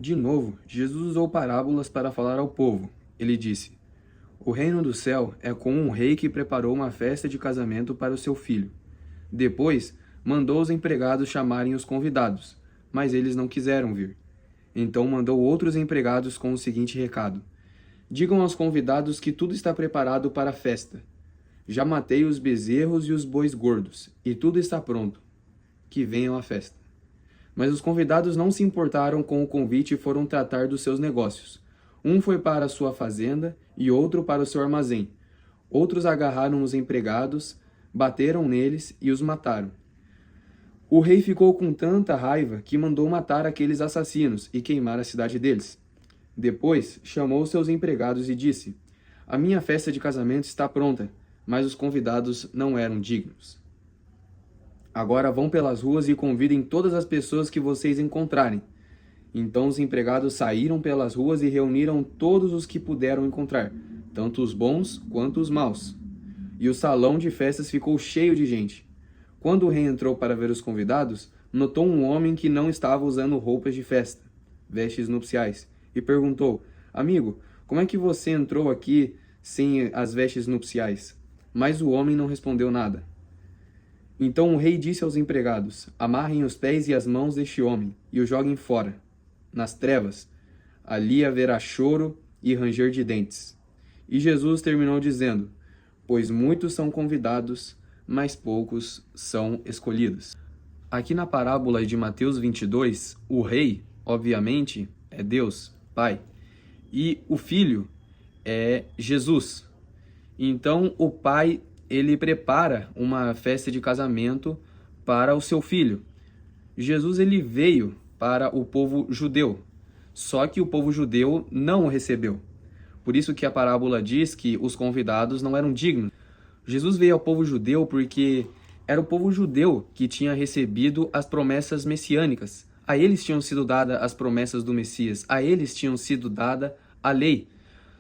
De novo, Jesus usou parábolas para falar ao povo. Ele disse: O reino do céu é como um rei que preparou uma festa de casamento para o seu filho. Depois, mandou os empregados chamarem os convidados, mas eles não quiseram vir. Então mandou outros empregados com o seguinte recado: Digam aos convidados que tudo está preparado para a festa. Já matei os bezerros e os bois gordos, e tudo está pronto. Que venham à festa. Mas os convidados não se importaram com o convite e foram tratar dos seus negócios. Um foi para a sua fazenda e outro para o seu armazém. Outros agarraram os empregados, bateram neles e os mataram. O rei ficou com tanta raiva que mandou matar aqueles assassinos e queimar a cidade deles. Depois, chamou seus empregados e disse: A minha festa de casamento está pronta, mas os convidados não eram dignos. Agora vão pelas ruas e convidem todas as pessoas que vocês encontrarem. Então os empregados saíram pelas ruas e reuniram todos os que puderam encontrar, tanto os bons quanto os maus. E o salão de festas ficou cheio de gente. Quando o rei entrou para ver os convidados, notou um homem que não estava usando roupas de festa, vestes nupciais, e perguntou: Amigo, como é que você entrou aqui sem as vestes nupciais? Mas o homem não respondeu nada. Então o rei disse aos empregados: Amarrem os pés e as mãos deste homem e o joguem fora, nas trevas. Ali haverá choro e ranger de dentes. E Jesus terminou dizendo: Pois muitos são convidados, mas poucos são escolhidos. Aqui na parábola de Mateus 22, o rei, obviamente, é Deus, Pai, e o filho é Jesus. Então o pai, ele prepara uma festa de casamento para o seu filho. Jesus, ele veio para o povo judeu, só que o povo judeu não o recebeu. Por isso que a parábola diz que os convidados não eram dignos. Jesus veio ao povo judeu porque era o povo judeu que tinha recebido as promessas messiânicas. A eles tinham sido dadas as promessas do Messias, a eles tinham sido dada a lei.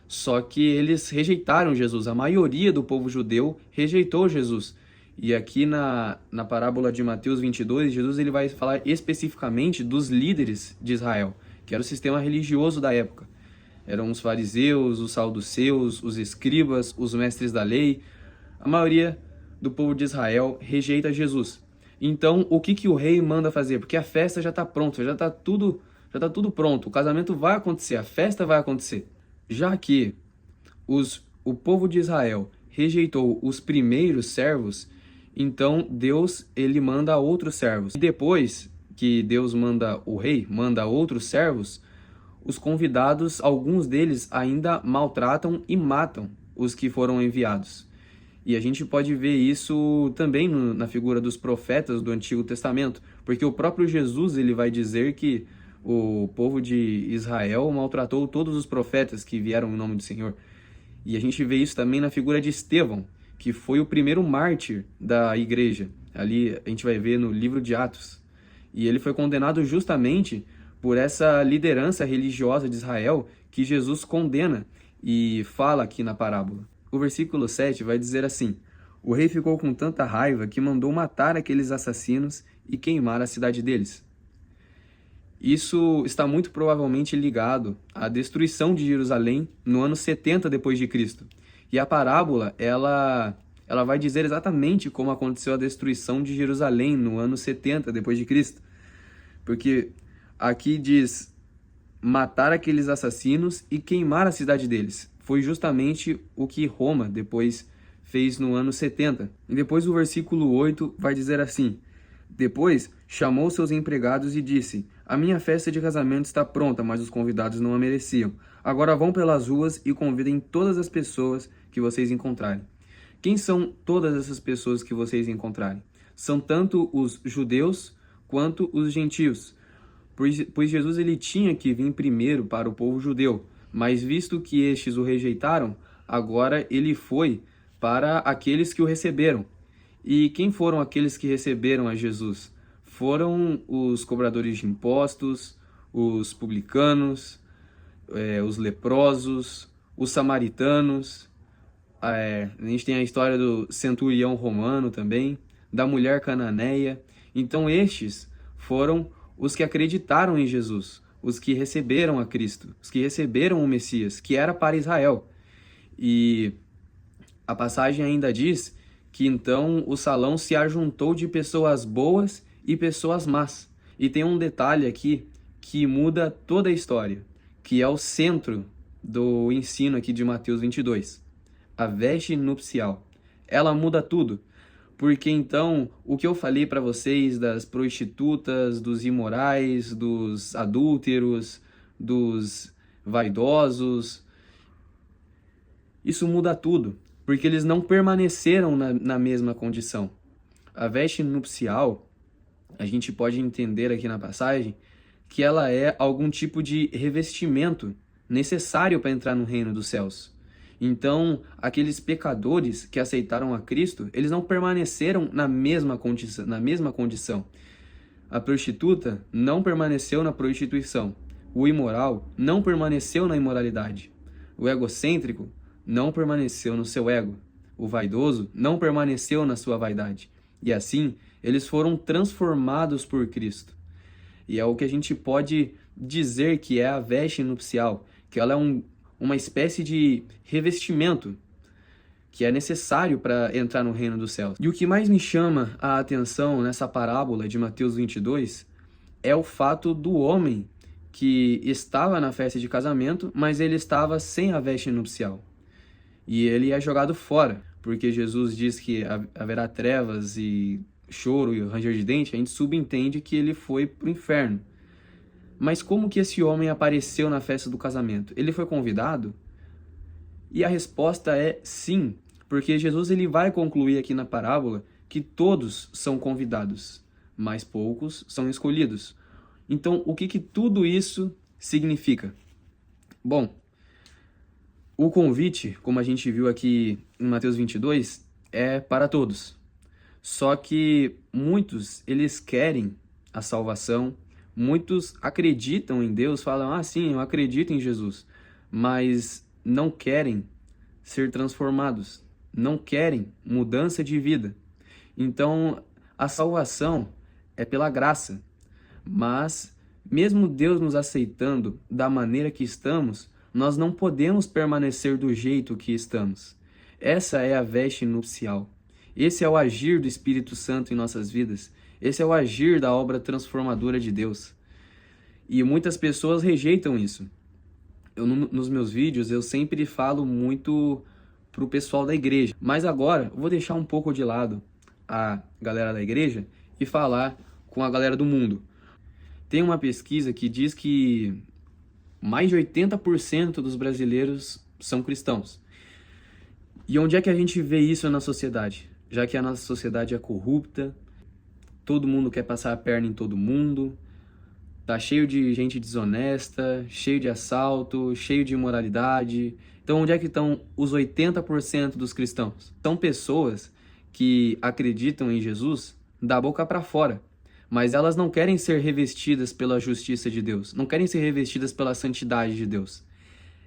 Só que eles rejeitaram Jesus, a maioria do povo judeu rejeitou Jesus. E aqui na parábola de Mateus 22, Jesus ele vai falar especificamente dos líderes de Israel, que era o sistema religioso da época. Eram os fariseus, os saduceus, os escribas, os mestres da lei. A maioria do povo de Israel rejeita Jesus. Então, o que o rei manda fazer? Porque a festa já está pronta, já está tudo pronto. O casamento vai acontecer, a festa vai acontecer. Já que o povo de Israel rejeitou os primeiros servos, então Deus ele manda outros servos. E depois que Deus manda o rei, manda outros servos, os convidados, alguns deles ainda maltratam e matam os que foram enviados. E a gente pode ver isso também na figura dos profetas do Antigo Testamento, porque o próprio Jesus ele vai dizer que o povo de Israel maltratou todos os profetas que vieram em nome do Senhor. E a gente vê isso também na figura de Estevão, que foi o primeiro mártir da igreja. Ali a gente vai ver no livro de Atos. E ele foi condenado justamente por essa liderança religiosa de Israel que Jesus condena e fala aqui na parábola. O versículo 7 vai dizer assim: O rei ficou com tanta raiva que mandou matar aqueles assassinos e queimar a cidade deles. Isso está muito provavelmente ligado à destruição de Jerusalém no ano 70 depois de Cristo. E a parábola, ela vai dizer exatamente como aconteceu a destruição de Jerusalém no ano 70 depois de Cristo. Porque aqui diz matar aqueles assassinos e queimar a cidade deles. Foi justamente o que Roma depois fez no ano 70. E depois o versículo 8 vai dizer assim: Depois chamou seus empregados e disse: A minha festa de casamento está pronta, mas os convidados não a mereciam. Agora vão pelas ruas e convidem todas as pessoas que vocês encontrarem. Quem são todas essas pessoas que vocês encontrarem? São tanto os judeus quanto os gentios. Pois Jesus ele tinha que vir primeiro para o povo judeu, mas visto que estes o rejeitaram, agora ele foi para aqueles que o receberam. E quem foram aqueles que receberam a Jesus? Foram os cobradores de impostos, os publicanos, os leprosos, os samaritanos. A gente tem a história do centurião romano também, da mulher cananeia. Então estes foram os que acreditaram em Jesus, os que receberam a Cristo, os que receberam o Messias, que era para Israel. E a passagem ainda diz que então o salão se ajuntou de pessoas boas e pessoas más. E tem um detalhe aqui que muda toda a história, que é o centro do ensino aqui de Mateus 22. A veste nupcial. Ela muda tudo. Porque então, o que eu falei para vocês das prostitutas, dos imorais, dos adúlteros, dos vaidosos, isso muda tudo, porque eles não permaneceram na mesma condição. A veste nupcial, a gente pode entender aqui na passagem, que ela é algum tipo de revestimento necessário para entrar no reino dos céus. Então, aqueles pecadores que aceitaram a Cristo, eles não permaneceram na mesma condição. A prostituta não permaneceu na prostituição. O imoral não permaneceu na imoralidade. O egocêntrico não permaneceu no seu ego. O vaidoso não permaneceu na sua vaidade. E assim, eles foram transformados por Cristo. E é o que a gente pode dizer que é a veste nupcial, que ela é uma espécie de revestimento que é necessário para entrar no reino dos céus. E o que mais me chama a atenção nessa parábola de Mateus 22 é o fato do homem que estava na festa de casamento, mas ele estava sem a veste nupcial. E ele é jogado fora, porque Jesus diz que haverá trevas e choro e ranger de dente, a gente subentende que ele foi para o inferno. Mas como que esse homem apareceu na festa do casamento? Ele foi convidado? E a resposta é sim, porque Jesus ele vai concluir aqui na parábola que todos são convidados, mas poucos são escolhidos. Então, o que tudo isso significa? Bom, o convite, como a gente viu aqui em Mateus 22, é para todos. Só que muitos, eles querem a salvação, muitos acreditam em Deus, falam, sim, eu acredito em Jesus, mas não querem ser transformados, não querem mudança de vida. Então, a salvação é pela graça, mas mesmo Deus nos aceitando da maneira que estamos, nós não podemos permanecer do jeito que estamos. Essa é a veste nupcial. Esse é o agir do Espírito Santo em nossas vidas. Esse é o agir da obra transformadora de Deus. E muitas pessoas rejeitam isso. Nos meus vídeos, eu sempre falo muito para o pessoal da igreja. Mas agora, eu vou deixar um pouco de lado a galera da igreja e falar com a galera do mundo. Tem uma pesquisa que diz que mais de 80% dos brasileiros são cristãos. E onde é que a gente vê isso na sociedade? Já que a nossa sociedade é corrupta, todo mundo quer passar a perna em todo mundo, tá cheio de gente desonesta, cheio de assalto, cheio de imoralidade. Então onde é que estão os 80% dos cristãos? São pessoas que acreditam em Jesus da boca para fora, mas elas não querem ser revestidas pela justiça de Deus, não querem ser revestidas pela santidade de Deus.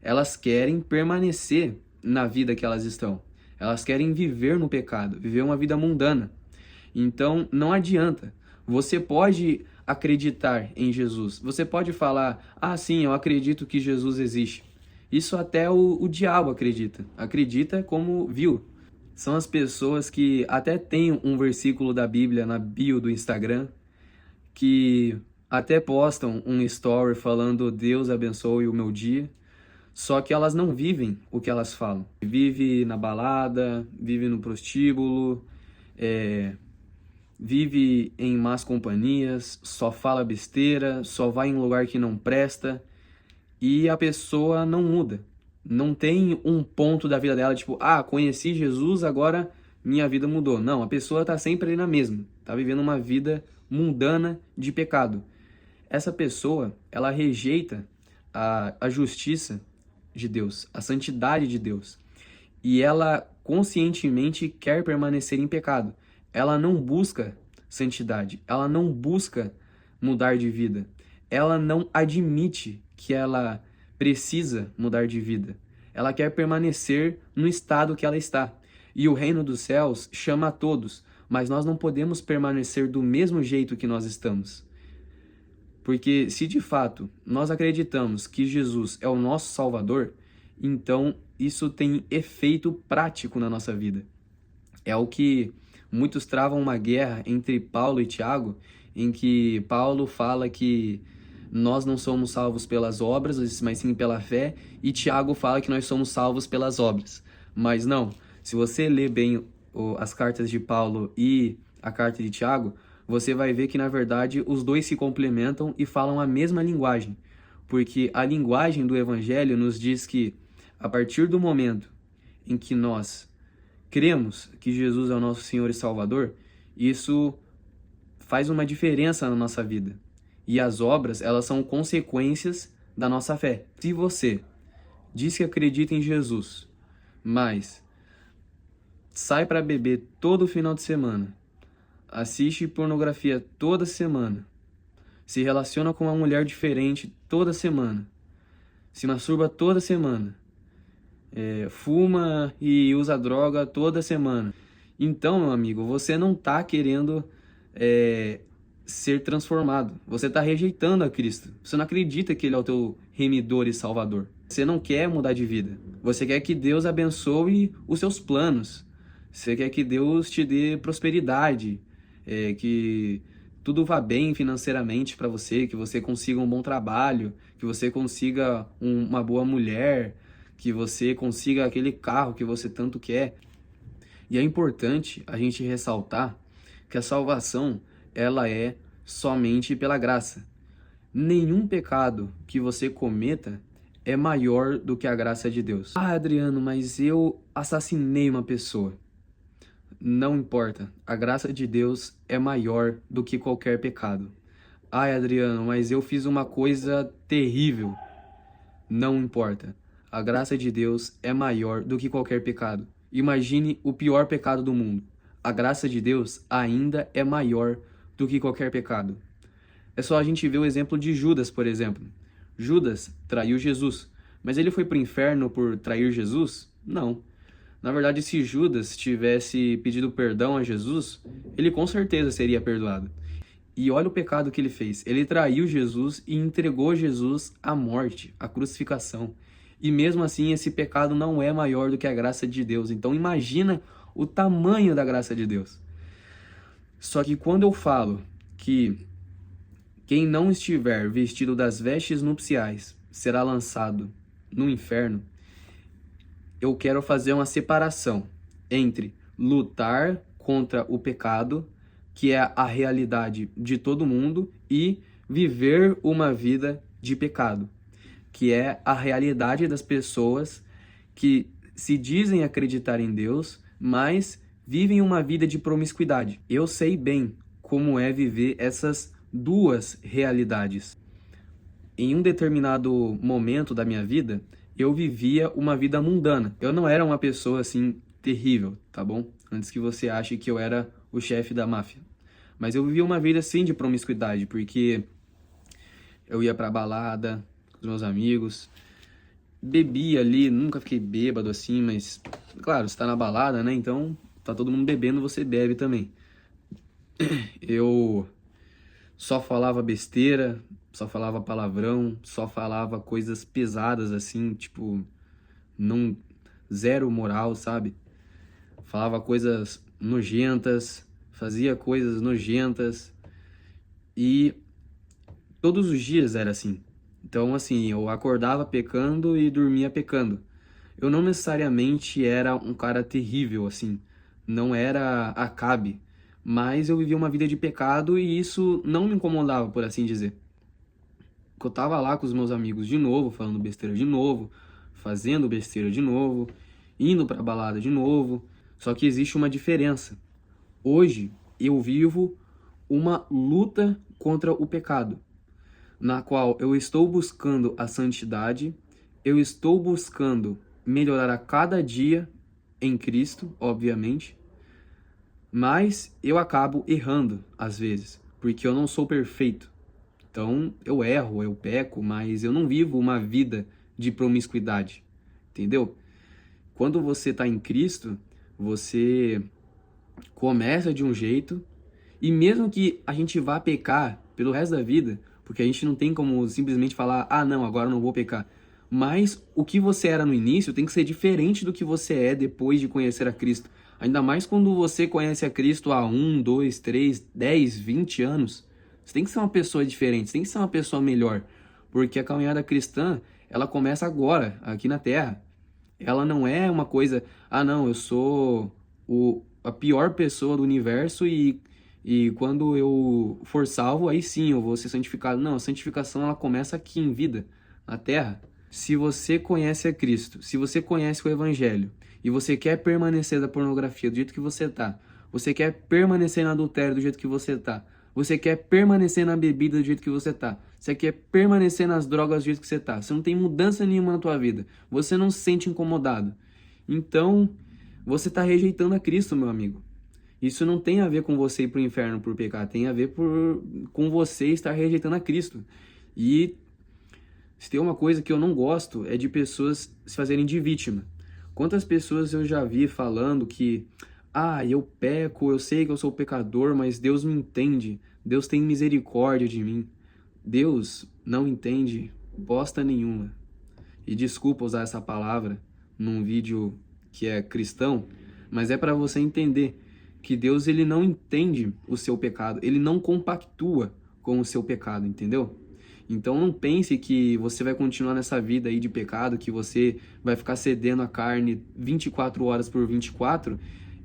Elas querem permanecer na vida que elas estão. Elas querem viver no pecado, viver uma vida mundana. Então, não adianta. Você pode acreditar em Jesus. Você pode falar, sim, eu acredito que Jesus existe. Isso até o diabo acredita. Acredita como viu. São as pessoas que até têm um versículo da Bíblia na bio do Instagram, que até postam um story falando Deus abençoe o meu dia, só que elas não vivem o que elas falam. Vive na balada, vive no prostíbulo, vive em más companhias, só fala besteira, só vai em lugar que não presta, e a pessoa não muda. Não tem um ponto da vida dela, tipo, conheci Jesus, agora minha vida mudou. Não, a pessoa tá sempre ali na mesma, tá vivendo uma vida mundana de pecado. Essa pessoa, ela rejeita a justiça de Deus, a santidade de Deus, e ela conscientemente quer permanecer em pecado. Ela não busca santidade, ela não busca mudar de vida, ela não admite que ela precisa mudar de vida. Ela quer permanecer no estado que ela está. E o reino dos céus chama a todos, mas nós não podemos permanecer do mesmo jeito que nós estamos. Porque se de fato nós acreditamos que Jesus é o nosso Salvador, então isso tem efeito prático na nossa vida. É o que muitos travam uma guerra entre Paulo e Tiago, em que Paulo fala que nós não somos salvos pelas obras, mas sim pela fé, e Tiago fala que nós somos salvos pelas obras. Mas não, se você ler bem as cartas de Paulo e a carta de Tiago, você vai ver que, na verdade, os dois se complementam e falam a mesma linguagem. Porque a linguagem do Evangelho nos diz que, a partir do momento em que nós cremos que Jesus é o nosso Senhor e Salvador, isso faz uma diferença na nossa vida. E as obras, elas são consequências da nossa fé. Se você diz que acredita em Jesus, mas sai para beber todo final de semana, assiste pornografia toda semana, se relaciona com uma mulher diferente toda semana, se masturba toda semana, fuma e usa droga toda semana. Então, meu amigo, você não está querendo ser transformado. Você está rejeitando a Cristo. Você não acredita que Ele é o teu remidor e salvador. Você não quer mudar de vida. Você quer que Deus abençoe os seus planos. Você quer que Deus te dê prosperidade, que tudo vá bem financeiramente para você, que você consiga um bom trabalho, que você consiga uma boa mulher, que você consiga aquele carro que você tanto quer. E é importante a gente ressaltar que a salvação, ela é somente pela graça. Nenhum pecado que você cometa é maior do que a graça de Deus. Ah, Adriano, mas eu assassinei uma pessoa. Não importa, a graça de Deus é maior do que qualquer pecado. Ai, Adriano, mas eu fiz uma coisa terrível. Não importa, a graça de Deus é maior do que qualquer pecado. Imagine o pior pecado do mundo. A graça de Deus ainda é maior do que qualquer pecado. É só a gente ver o exemplo de Judas, por exemplo. Judas traiu Jesus, mas ele foi para o inferno por trair Jesus? Não. Na verdade, se Judas tivesse pedido perdão a Jesus, ele com certeza seria perdoado. E olha o pecado que ele fez. Ele traiu Jesus e entregou Jesus à morte, à crucificação. E mesmo assim, esse pecado não é maior do que a graça de Deus. Então imagina o tamanho da graça de Deus. Só que quando eu falo que quem não estiver vestido das vestes nupciais será lançado no inferno, eu quero fazer uma separação entre lutar contra o pecado, que é a realidade de todo mundo, e viver uma vida de pecado, que é a realidade das pessoas que se dizem acreditar em Deus, mas vivem uma vida de promiscuidade. Eu sei bem como é viver essas duas realidades. Em um determinado momento da minha vida, eu vivia uma vida mundana. Eu não era uma pessoa assim terrível, tá bom? Antes que você ache que eu era o chefe da máfia. Mas eu vivia uma vida assim de promiscuidade, porque eu ia pra balada com os meus amigos, bebia ali, nunca fiquei bêbado assim, mas claro, você tá na balada, né? Então tá todo mundo bebendo, você bebe também. Eu só falava besteira, só falava palavrão, só falava coisas pesadas assim, tipo, não, zero moral, sabe? Falava coisas nojentas, fazia coisas nojentas e todos os dias era assim. Então, assim, eu acordava pecando e dormia pecando. Eu não necessariamente era um cara terrível, assim, não era Acabe, mas eu vivia uma vida de pecado e isso não me incomodava, por assim dizer. Eu tava lá com os meus amigos de novo, falando besteira de novo, fazendo besteira de novo, indo pra balada de novo. Só que existe uma diferença. Hoje eu vivo uma luta contra o pecado, na qual eu estou buscando a santidade, eu estou buscando melhorar a cada dia em Cristo, obviamente, mas eu acabo errando às vezes, porque eu não sou perfeito. Então, eu erro, eu peco, mas eu não vivo uma vida de promiscuidade, entendeu? Quando você está em Cristo, você começa de um jeito, e mesmo que a gente vá pecar pelo resto da vida, porque a gente não tem como simplesmente falar, ah, não, agora eu não vou pecar. Mas o que você era no início tem que ser diferente do que você é depois de conhecer a Cristo. Ainda mais quando você conhece a Cristo há 1, 2, 3, 10, 20 anos. Você tem que ser uma pessoa diferente, você tem que ser uma pessoa melhor. Porque a caminhada cristã, ela começa agora, aqui na Terra. Ela não é uma coisa, ah não, eu sou a pior pessoa do universo e quando eu for salvo, aí sim eu vou ser santificado. Não, a santificação ela começa aqui em vida, na Terra. Se você conhece a Cristo, se você conhece o Evangelho e você quer permanecer da pornografia do jeito que você quer permanecer no adultério do jeito que você quer permanecer na bebida do jeito que você quer permanecer nas drogas do jeito que você não tem mudança nenhuma na tua vida, você não se sente incomodado, então você está rejeitando a Cristo, meu amigo. Isso não tem a ver com você ir para o inferno por pecar, tem a ver com você estar rejeitando a Cristo. E se tem uma coisa que eu não gosto é de pessoas se fazerem de vítima. Quantas pessoas eu já vi falando que, ah, eu peco, eu sei que eu sou pecador, mas Deus me entende, Deus tem misericórdia de mim. Deus não entende bosta nenhuma. E desculpa usar essa palavra num vídeo que é cristão, mas é para você entender que Deus ele não entende o seu pecado, ele não compactua com o seu pecado, entendeu? Então não pense que você vai continuar nessa vida aí de pecado, que você vai ficar cedendo a carne 24 horas por 24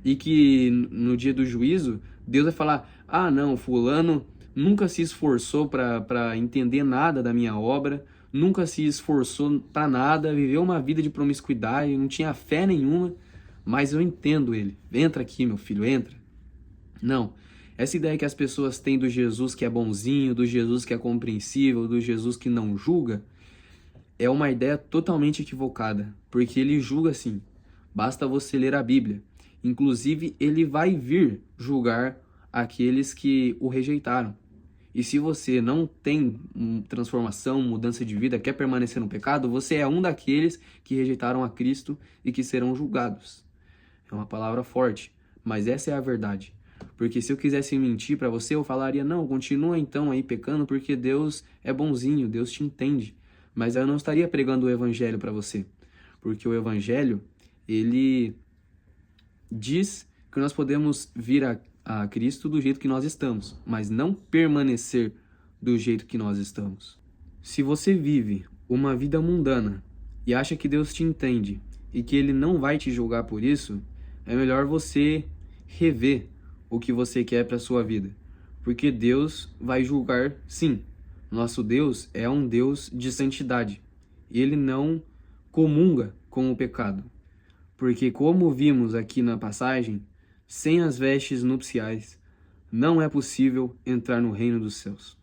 e que no dia do juízo Deus vai falar, ah não, fulano nunca se esforçou para entender nada da minha obra, nunca se esforçou para nada, viveu uma vida de promiscuidade, não tinha fé nenhuma, mas eu entendo ele. Entra aqui, meu filho, entra. Não. Essa ideia que as pessoas têm do Jesus que é bonzinho, do Jesus que é compreensível, do Jesus que não julga, é uma ideia totalmente equivocada, porque ele julga sim. Basta você ler a Bíblia. Inclusive, ele vai vir julgar aqueles que o rejeitaram. E se você não tem transformação, mudança de vida, quer permanecer no pecado, você é um daqueles que rejeitaram a Cristo e que serão julgados. É uma palavra forte, mas essa é a verdade. Porque se eu quisesse mentir para você, eu falaria, não, continua então aí pecando, porque Deus é bonzinho, Deus te entende. Mas eu não estaria pregando o evangelho para você. Porque o evangelho, ele diz que nós podemos vir a Cristo do jeito que nós estamos, mas não permanecer do jeito que nós estamos. Se você vive uma vida mundana e acha que Deus te entende e que Ele não vai te julgar por isso, é melhor você rever o que você quer para sua vida, porque Deus vai julgar sim. Nosso Deus é um Deus de santidade. Ele não comunga com o pecado, porque como vimos aqui na passagem, sem as vestes nupciais não é possível entrar no reino dos céus.